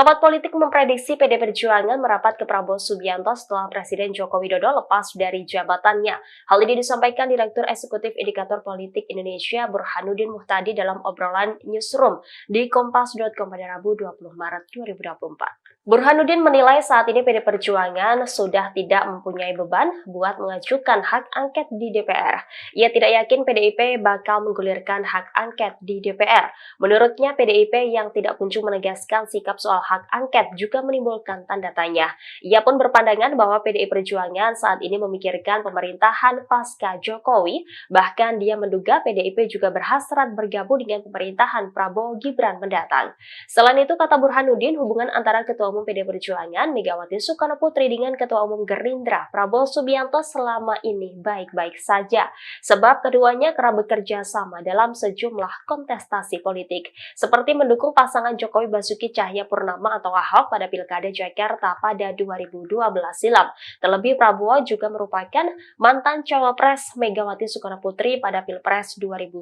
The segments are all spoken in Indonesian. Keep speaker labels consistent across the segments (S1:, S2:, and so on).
S1: Pengamat politik memprediksi PD Perjuangan merapat ke Prabowo Subianto setelah Presiden Joko Widodo lepas dari jabatannya. Hal ini disampaikan Direktur Eksekutif Indikator Politik Indonesia Burhanuddin Muhtadi dalam obrolan Newsroom di Kompas.com pada Rabu 20 Maret 2024. Burhanuddin menilai saat ini PD Perjuangan sudah tidak mempunyai beban buat mengajukan hak angket di DPR. Ia tidak yakin PDIP bakal menggulirkan hak angket di DPR. Menurutnya PDIP yang tidak kunjung menegaskan sikap soal hak angket juga menimbulkan tanda tanya. Ia pun berpandangan bahwa PDI Perjuangan saat ini memikirkan pemerintahan pasca Jokowi, bahkan dia menduga PDIP juga berhasrat bergabung dengan pemerintahan Prabowo Gibran mendatang. Selain itu, kata Burhanuddin, hubungan antara Ketua Umum PDI Perjuangan Megawati Soekarnoputri dengan Ketua Umum Gerindra Prabowo Subianto selama ini baik-baik saja, sebab keduanya kerap bekerja sama dalam sejumlah kontestasi politik, seperti mendukung pasangan Jokowi Basuki Cahayapurnama atau Ahok pada Pilkada Jakarta pada 2012 silam. Terlebih Prabowo juga merupakan mantan cawapres Megawati Soekarnoputri pada Pilpres 2009.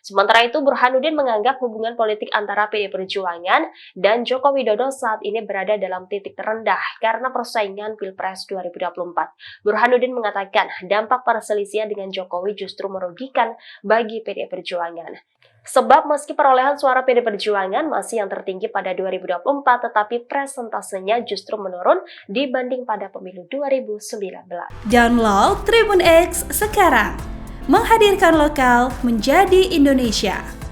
S1: Sementara itu, Burhanuddin menganggap hubungan politik antara PD Perjuangan dan Joko Widodo saat ini berada dalam titik terendah karena persaingan Pilpres 2024. Burhanuddin mengatakan dampak perselisihan dengan Jokowi justru merugikan bagi PD Perjuangan. Sebab meski perolehan suara PD Perjuangan masih yang tertinggi pada 2024, tetapi presentasenya justru menurun dibanding pada pemilu 2019.
S2: Download Tribun X sekarang, menghadirkan lokal menjadi Indonesia.